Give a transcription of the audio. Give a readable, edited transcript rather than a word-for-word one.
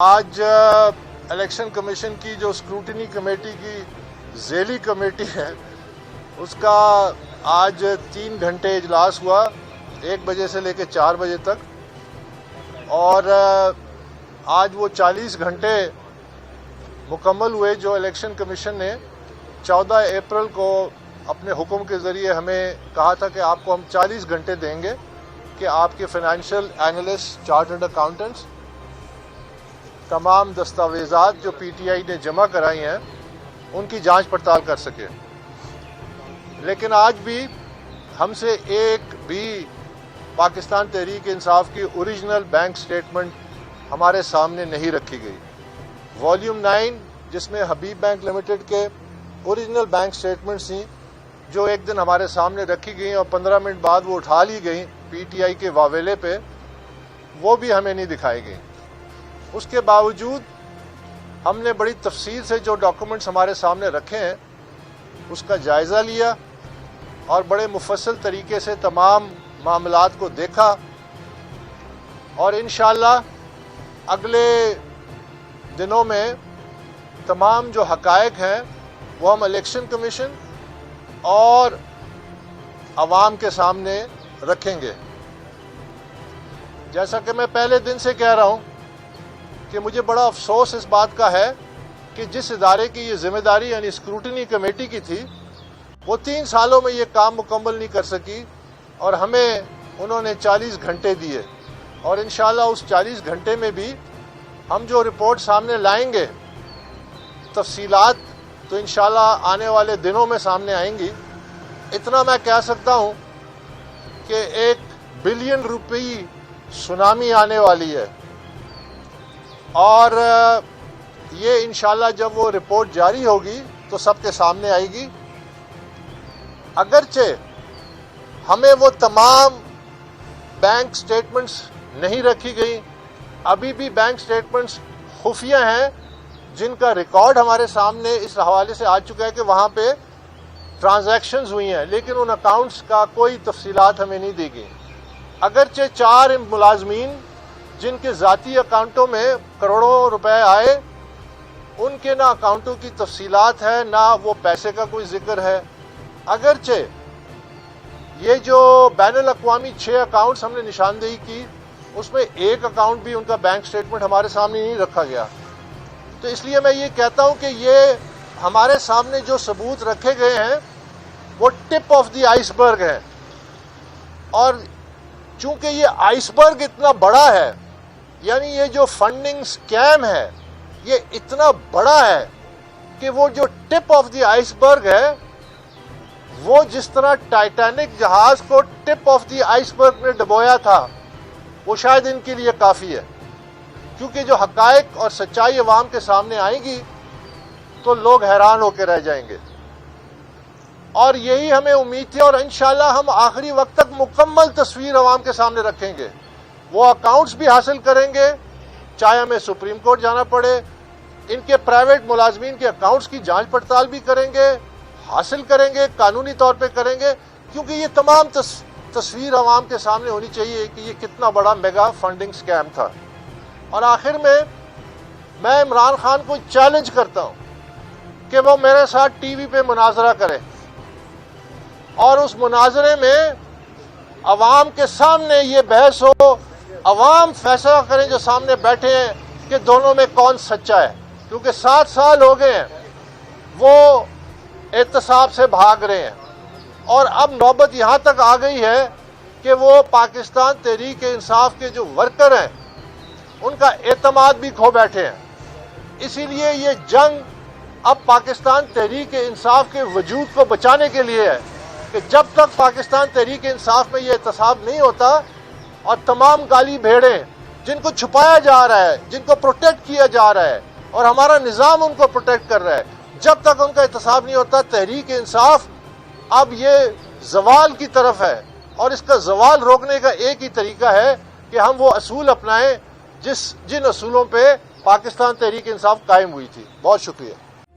آج election commission کی جو اسکروٹنی کمیٹی کی ذیلی کمیٹی ہے اس کا آج 3 گھنٹے اجلاس ہوا، 1 بجے سے لے کے 4 بجے تک، اور آج وہ 40 گھنٹے مکمل ہوئے جو الیکشن کمیشن نے 14 اپریل کو اپنے حکم کے ذریعے ہمیں کہا تھا کہ آپ کو ہم 40 گھنٹے دیں گے کہ آپ کے فائنینشیل اینالسٹ، چارٹرڈ اکاؤنٹنٹس تمام دستاویزات جو پی ٹی آئی نے جمع کرائی ہیں ان کی جانچ پڑتال کر سکے، لیکن آج بھی ہم سے ایک بھی پاکستان تحریک انصاف کی اوریجنل بینک سٹیٹمنٹ ہمارے سامنے نہیں رکھی گئی۔ والیوم 9 جس میں حبیب بینک لمیٹڈ کے اوریجنل بینک سٹیٹمنٹس تھیں جو ایک دن ہمارے سامنے رکھی گئیں اور 15 منٹ بعد وہ اٹھا لی گئیں پی ٹی آئی کے واویلے پہ، وہ بھی ہمیں نہیں دکھائی گئیں۔ اس کے باوجود ہم نے بڑی تفصیل سے جو ڈاکومنٹس ہمارے سامنے رکھے ہیں اس کا جائزہ لیا اور بڑے مفصل طریقے سے تمام معاملات کو دیکھا، اور انشاءاللہ اگلے دنوں میں تمام جو حقائق ہیں وہ ہم الیکشن کمیشن اور عوام کے سامنے رکھیں گے۔ جیسا کہ میں پہلے دن سے کہہ رہا ہوں کہ مجھے بڑا افسوس اس بات کا ہے کہ جس ادارے کی یہ ذمہ داری یعنی اسکروٹنی کمیٹی کی تھی وہ 3 سالوں میں یہ کام مکمل نہیں کر سکی، اور ہمیں انہوں نے 40 گھنٹے دیے، اور انشاءاللہ اس 40 گھنٹے میں بھی ہم جو رپورٹ سامنے لائیں گے، تفصیلات تو انشاءاللہ آنے والے دنوں میں سامنے آئیں گی۔ اتنا میں کہہ سکتا ہوں کہ 1 بلین روپی سونامی آنے والی ہے، اور یہ انشاءاللہ جب وہ رپورٹ جاری ہوگی تو سب کے سامنے آئے گی۔ اگرچہ ہمیں وہ تمام بینک سٹیٹمنٹس نہیں رکھی گئی، ابھی بھی بینک سٹیٹمنٹس خفیہ ہیں جن کا ریکارڈ ہمارے سامنے اس حوالے سے آ چکا ہے کہ وہاں پہ ٹرانزیکشنز ہوئی ہیں، لیکن ان اکاؤنٹس کا کوئی تفصیلات ہمیں نہیں دی گئی۔ اگرچہ 4 ملازمین جن کے ذاتی اکاؤنٹوں میں کروڑوں روپے آئے، ان کے نہ اکاؤنٹوں کی تفصیلات ہے نہ وہ پیسے کا کوئی ذکر ہے۔ اگرچہ یہ جو بین الاقوامی 6 اکاؤنٹس ہم نے نشاندہی کی اس میں 1 اکاؤنٹ بھی ان کا بینک سٹیٹمنٹ ہمارے سامنے نہیں رکھا گیا، تو اس لیے میں یہ کہتا ہوں کہ یہ ہمارے سامنے جو ثبوت رکھے گئے ہیں وہ ٹپ آف دی آئس برگ ہے، اور چونکہ یہ آئس برگ اتنا بڑا ہے، یعنی یہ جو فنڈنگ سکیم ہے یہ اتنا بڑا ہے کہ وہ جو ٹپ آف دی آئس برگ ہے وہ جس طرح ٹائٹینک جہاز کو ٹپ آف دی آئس برگ نے ڈبویا تھا وہ شاید ان کے لیے کافی ہے، کیونکہ جو حقائق اور سچائی عوام کے سامنے آئے گی تو لوگ حیران ہو کے رہ جائیں گے، اور یہی ہمیں امید تھی، اور انشاءاللہ ہم آخری وقت تک مکمل تصویر عوام کے سامنے رکھیں گے۔ وہ اکاؤنٹس بھی حاصل کریں گے، چاہے ہمیں سپریم کورٹ جانا پڑے، ان کے پرائیویٹ ملازمین کے اکاؤنٹس کی جانچ پڑتال بھی کریں گے، حاصل کریں گے، قانونی طور پہ کریں گے، کیونکہ یہ تمام تصویر عوام کے سامنے ہونی چاہیے کہ یہ کتنا بڑا میگا فنڈنگ سکیم تھا۔ اور آخر میں عمران خان کو چیلنج کرتا ہوں کہ وہ میرے ساتھ ٹی وی پہ مناظرہ کرے، اور اس مناظرے میں عوام کے سامنے یہ بحث ہو، عوام فیصلہ کریں جو سامنے بیٹھے ہیں کہ دونوں میں کون سچا ہے، کیونکہ 7 سال ہو گئے ہیں وہ احتساب سے بھاگ رہے ہیں، اور اب نوبت یہاں تک آ گئی ہے کہ وہ پاکستان تحریک انصاف کے جو ورکر ہیں ان کا اعتماد بھی کھو بیٹھے ہیں۔ اسی لیے یہ جنگ اب پاکستان تحریک انصاف کے وجود کو بچانے کے لیے ہے کہ جب تک پاکستان تحریک انصاف میں یہ احتساب نہیں ہوتا، اور تمام کالی بھیڑیں جن کو چھپایا جا رہا ہے، جن کو پروٹیکٹ کیا جا رہا ہے، اور ہمارا نظام ان کو پروٹیکٹ کر رہا ہے، جب تک ان کا احتساب نہیں ہوتا، تحریک انصاف اب یہ زوال کی طرف ہے، اور اس کا زوال روکنے کا ایک ہی طریقہ ہے کہ ہم وہ اصول اپنائیں جن اصولوں پہ پاکستان تحریک انصاف قائم ہوئی تھی۔ بہت شکریہ۔